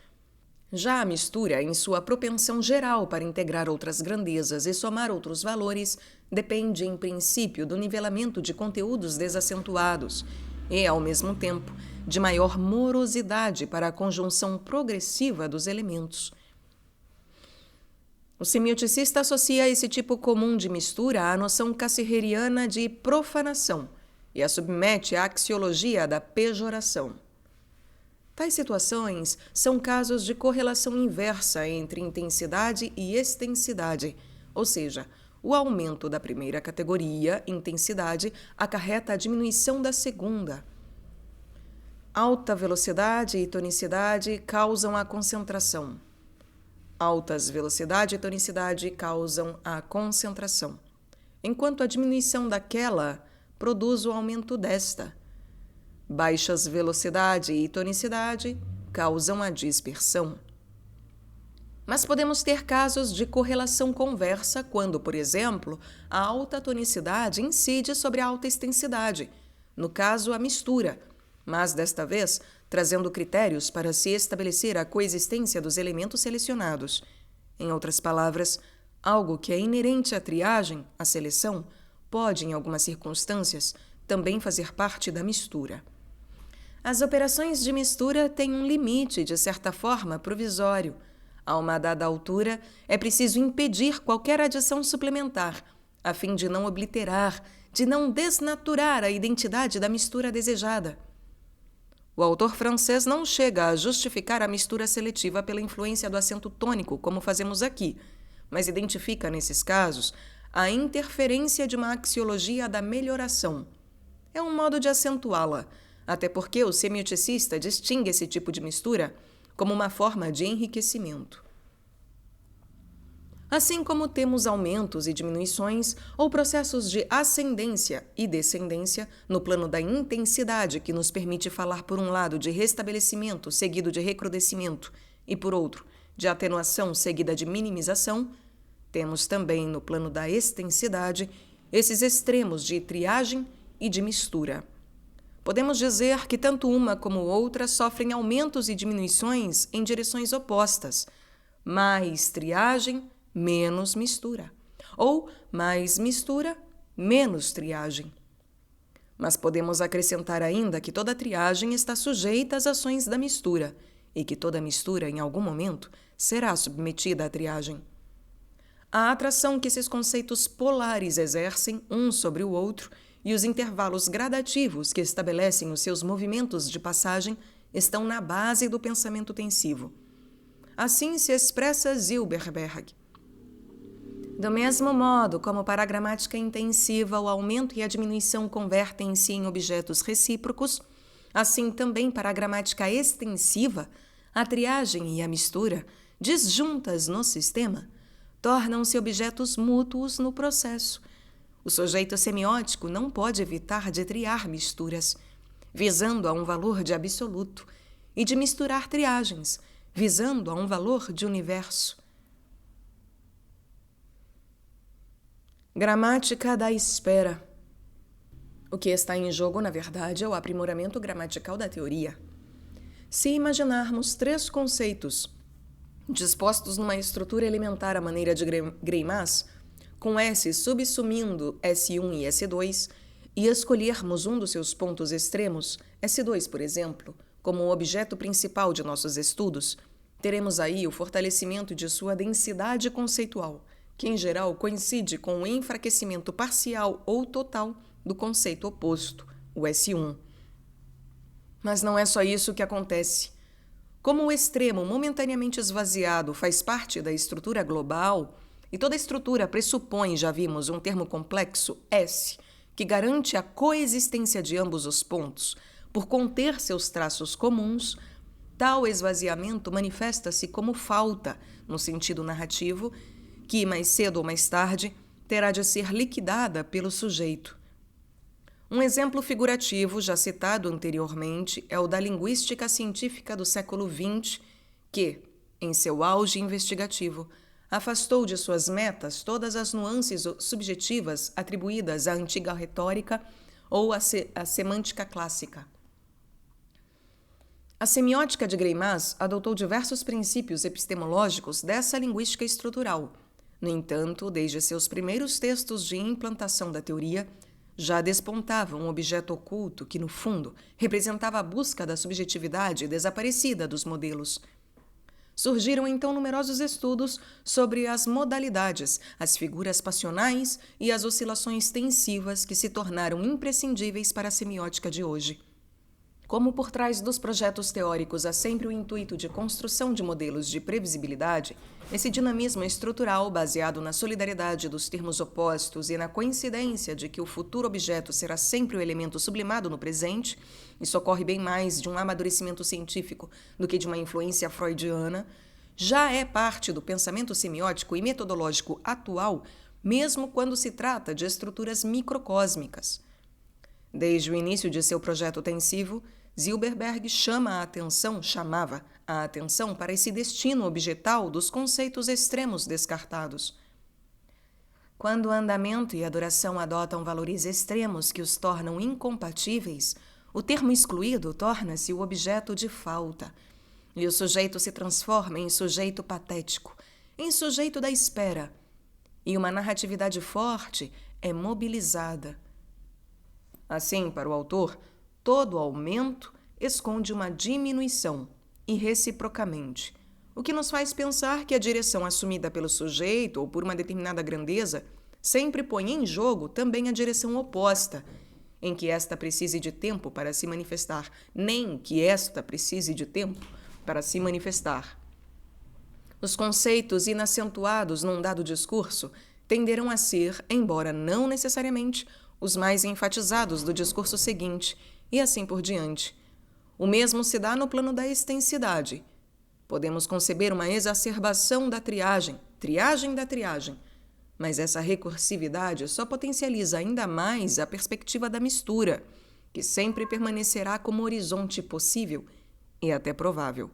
Já a mistura, em sua propensão geral para integrar outras grandezas e somar outros valores, depende, em princípio, do nivelamento de conteúdos desacentuados e, ao mesmo tempo, de maior morosidade para a conjunção progressiva dos elementos. O semioticista associa esse tipo comum de mistura à noção cassireriana de profanação e a submete à axiologia da pejoração. Tais situações são casos de correlação inversa entre intensidade e extensidade, ou seja, o aumento da primeira categoria, intensidade, acarreta a diminuição da segunda. Alta velocidade e tonicidade causam a concentração. Altas velocidade e tonicidade causam a concentração, enquanto a diminuição daquela produz o aumento desta. Baixas velocidade e tonicidade causam a dispersão. Mas podemos ter casos de correlação conversa quando, por exemplo, a alta tonicidade incide sobre a alta extensidade, no caso, a mistura, mas desta vez trazendo critérios para se estabelecer a coexistência dos elementos selecionados. Em outras palavras, algo que é inerente à triagem, à seleção, pode, em algumas circunstâncias, também fazer parte da mistura. As operações de mistura têm um limite, de certa forma, provisório. A uma dada altura, é preciso impedir qualquer adição suplementar, a fim de não obliterar, de não desnaturar a identidade da mistura desejada. O autor francês não chega a justificar a mistura seletiva pela influência do acento tônico, como fazemos aqui, mas identifica, nesses casos, a interferência de uma axiologia da melhoração. É um modo de acentuá-la, até porque o semioticista distingue esse tipo de mistura como uma forma de enriquecimento. Assim como temos aumentos e diminuições ou processos de ascendência e descendência no plano da intensidade, que nos permite falar, por um lado, de restabelecimento seguido de recrudescimento e, por outro, de atenuação seguida de minimização, temos também, no plano da extensidade, esses extremos de triagem e de mistura. Podemos dizer que tanto uma como outra sofrem aumentos e diminuições em direções opostas, mais triagem, menos mistura, ou mais mistura, menos triagem. Mas podemos acrescentar ainda que toda triagem está sujeita às ações da mistura e que toda mistura, em algum momento, será submetida à triagem. A atração que esses conceitos polares exercem um sobre o outro e os intervalos gradativos que estabelecem os seus movimentos de passagem estão na base do pensamento tensivo. Assim se expressa Zilberberg. Do mesmo modo como para a gramática intensiva o aumento e a diminuição convertem-se em objetos recíprocos, assim também para a gramática extensiva, a triagem e a mistura, disjuntas no sistema, tornam-se objetos mútuos no processo. O sujeito semiótico não pode evitar de triar misturas, visando a um valor de absoluto, e de misturar triagens, visando a um valor de universo. Gramática da espera. O que está em jogo, na verdade, é o aprimoramento gramatical da teoria. Se imaginarmos três conceitos dispostos numa estrutura elementar à maneira de Greimas, com S subsumindo S1 e S2, e escolhermos um dos seus pontos extremos, S2, por exemplo, como o objeto principal de nossos estudos, teremos aí o fortalecimento de sua densidade conceitual, que em geral coincide com o enfraquecimento parcial ou total do conceito oposto, o S1. Mas não é só isso que acontece. Como o extremo momentaneamente esvaziado faz parte da estrutura global, e toda estrutura pressupõe, já vimos, um termo complexo, S, que garante a coexistência de ambos os pontos, por conter seus traços comuns, tal esvaziamento manifesta-se como falta, no sentido narrativo, que, mais cedo ou mais tarde, terá de ser liquidada pelo sujeito. Um exemplo figurativo, já citado anteriormente, é o da linguística científica do século XX, que, em seu auge investigativo, afastou de suas metas todas as nuances subjetivas atribuídas à antiga retórica ou à semântica clássica. A semiótica de Greimas adotou diversos princípios epistemológicos dessa linguística estrutural. No entanto, desde seus primeiros textos de implantação da teoria, já despontava um objeto oculto que, no fundo, representava a busca da subjetividade desaparecida dos modelos. Surgiram então numerosos estudos sobre as modalidades, as figuras passionais e as oscilações tensivas que se tornaram imprescindíveis para a semiótica de hoje. Como por trás dos projetos teóricos há sempre o intuito de construção de modelos de previsibilidade, esse dinamismo estrutural baseado na solidariedade dos termos opostos e na coincidência de que o futuro objeto será sempre o elemento sublimado no presente, isso ocorre bem mais de um amadurecimento científico do que de uma influência freudiana, já é parte do pensamento semiótico e metodológico atual, mesmo quando se trata de estruturas microcósmicas. Desde o início de seu projeto tensivo, Zilberberg chamava a atenção para esse destino objetal dos conceitos extremos descartados. Quando o andamento e a duração adotam valores extremos que os tornam incompatíveis, o termo excluído torna-se o objeto de falta, e o sujeito se transforma em sujeito patético, em sujeito da espera, e uma narratividade forte é mobilizada. Assim, para o autor, todo aumento esconde uma diminuição, e reciprocamente, o que nos faz pensar que a direção assumida pelo sujeito ou por uma determinada grandeza sempre põe em jogo também a direção oposta, em que esta precise de tempo para se manifestar, nem que esta precise de tempo para se manifestar. Os conceitos inacentuados num dado discurso tenderão a ser, embora não necessariamente, os mais enfatizados do discurso seguinte, e assim por diante. O mesmo se dá no plano da extensidade. Podemos conceber uma exacerbação da triagem da triagem, mas essa recursividade só potencializa ainda mais a perspectiva da mistura, que sempre permanecerá como horizonte possível e até provável.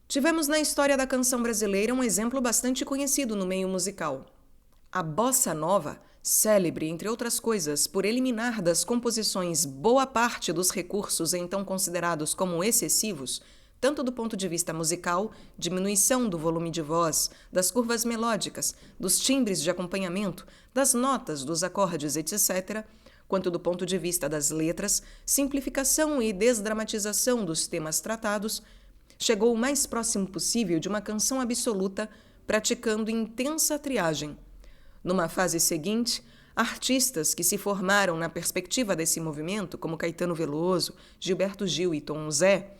Tivemos na história da canção brasileira um exemplo bastante conhecido no meio musical. A bossa nova, célebre, entre outras coisas, por eliminar das composições boa parte dos recursos então considerados como excessivos, tanto do ponto de vista musical, diminuição do volume de voz, das curvas melódicas, dos timbres de acompanhamento, das notas, dos acordes, etc., quanto do ponto de vista das letras, simplificação e desdramatização dos temas tratados, chegou o mais próximo possível de uma canção absoluta, praticando intensa triagem. Numa fase seguinte, artistas que se formaram na perspectiva desse movimento, como Caetano Veloso, Gilberto Gil e Tom Zé,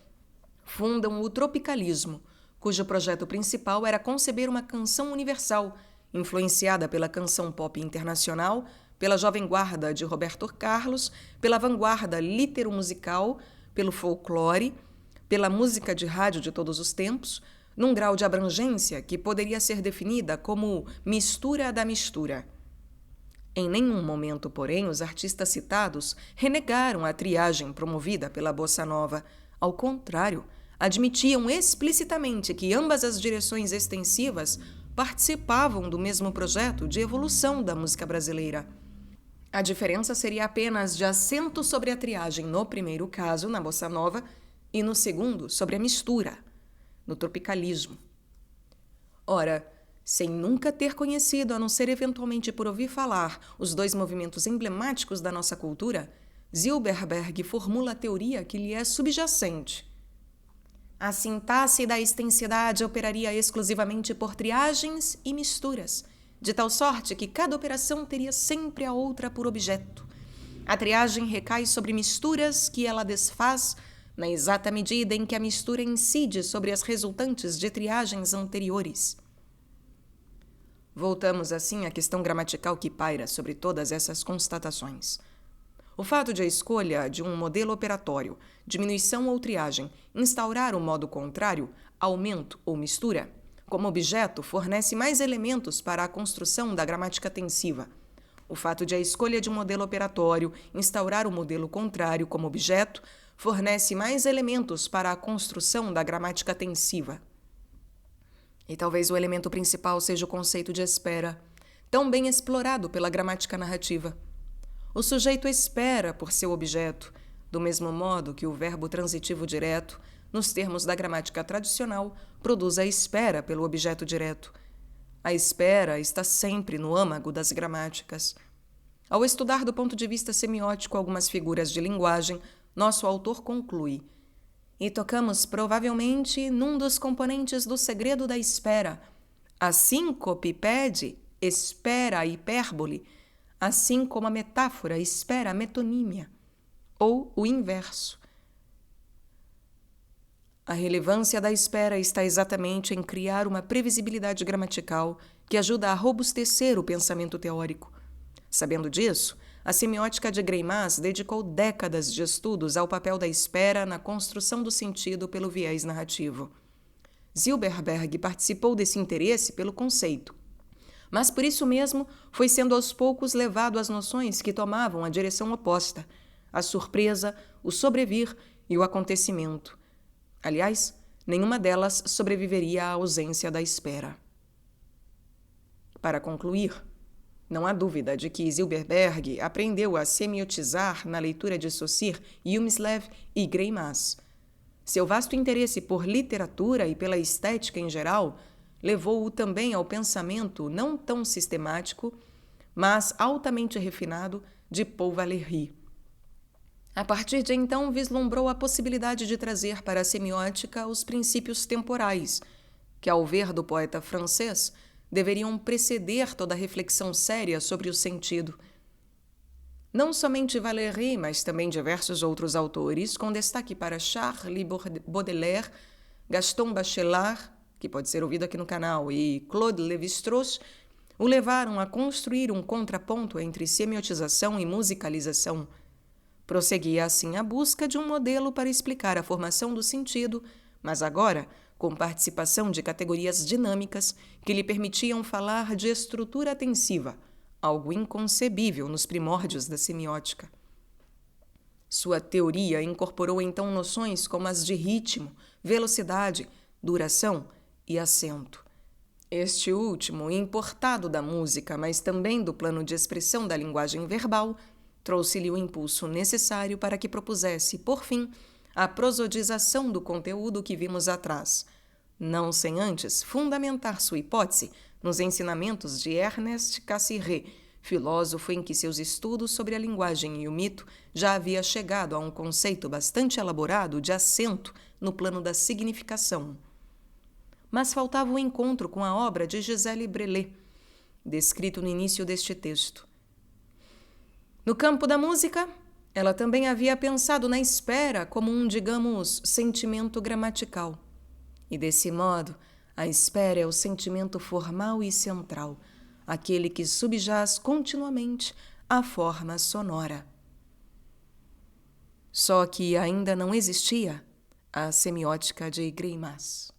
fundam o tropicalismo, cujo projeto principal era conceber uma canção universal, influenciada pela canção pop internacional, pela jovem guarda de Roberto Carlos, pela vanguarda litero-musical, pelo folclore, pela música de rádio de todos os tempos, num grau de abrangência que poderia ser definida como mistura da mistura. Em nenhum momento, porém, os artistas citados renegaram a triagem promovida pela bossa nova. Ao contrário, admitiam explicitamente que ambas as direções extensivas participavam do mesmo projeto de evolução da música brasileira. A diferença seria apenas de acento sobre a triagem no primeiro caso, na bossa nova, e no segundo, sobre a mistura, no tropicalismo. Ora, sem nunca ter conhecido, a não ser eventualmente por ouvir falar, os dois movimentos emblemáticos da nossa cultura, Zilberberg formula a teoria que lhe é subjacente. A sintaxe da extensidade operaria exclusivamente por triagens e misturas, de tal sorte que cada operação teria sempre a outra por objeto. A triagem recai sobre misturas que ela desfaz na exata medida em que a mistura incide sobre as resultantes de triagens anteriores. Voltamos, assim, à questão gramatical que paira sobre todas essas constatações. O fato de a escolha de um modelo operatório, diminuição ou triagem, instaurar o modo contrário, aumento ou mistura, como objeto, fornece mais elementos para a construção da gramática tensiva. O fato de a escolha de um modelo operatório instaurar o modelo contrário como objeto fornece mais elementos para a construção da gramática tensiva. E talvez o elemento principal seja o conceito de espera, tão bem explorado pela gramática narrativa. O sujeito espera por seu objeto, do mesmo modo que o verbo transitivo direto, nos termos da gramática tradicional, produz a espera pelo objeto direto. A espera está sempre no âmago das gramáticas. Ao estudar do ponto de vista semiótico algumas figuras de linguagem, nosso autor conclui: e tocamos provavelmente num dos componentes do segredo da espera. A síncope pede, espera a hipérbole, assim como a metáfora espera a metonímia, ou o inverso. A relevância da espera está exatamente em criar uma previsibilidade gramatical que ajuda a robustecer o pensamento teórico. Sabendo disso, a semiótica de Greimas dedicou décadas de estudos ao papel da espera na construção do sentido pelo viés narrativo. Zilberberg participou desse interesse pelo conceito, mas por isso mesmo foi sendo aos poucos levado às noções que tomavam a direção oposta, a surpresa, o sobrevir e o acontecimento. Aliás, nenhuma delas sobreviveria à ausência da espera. Para concluir, não há dúvida de que Zilberberg aprendeu a semiotizar na leitura de Saussure, Humislev e Greimas. Seu vasto interesse por literatura e pela estética em geral levou-o também ao pensamento não tão sistemático, mas altamente refinado de Paul Valéry. A partir de então, vislumbrou a possibilidade de trazer para a semiótica os princípios temporais, que, ao ver do poeta francês, deveriam preceder toda reflexão séria sobre o sentido. Não somente Valéry, mas também diversos outros autores, com destaque para Charles Baudelaire, Gaston Bachelard, que pode ser ouvido aqui no canal, e Claude Lévi-Strauss, o levaram a construir um contraponto entre semiotização e musicalização. Prosseguia assim a busca de um modelo para explicar a formação do sentido, mas agora com participação de categorias dinâmicas que lhe permitiam falar de estrutura atensiva, algo inconcebível nos primórdios da semiótica. Sua teoria incorporou então noções como as de ritmo, velocidade, duração e acento. Este último, importado da música, mas também do plano de expressão da linguagem verbal, trouxe-lhe o impulso necessário para que propusesse, por fim, a prosodização do conteúdo que vimos atrás, não sem antes fundamentar sua hipótese nos ensinamentos de Ernest Cassirer, filósofo em que seus estudos sobre a linguagem e o mito já havia chegado a um conceito bastante elaborado de acento no plano da significação. Mas faltava o encontro com a obra de Gisèle Brelet, descrito no início deste texto. No campo da música, ela também havia pensado na espera como um, digamos, sentimento gramatical. E desse modo, a espera é o sentimento formal e central, aquele que subjaz continuamente à forma sonora. Só que ainda não existia a semiótica de Greimas.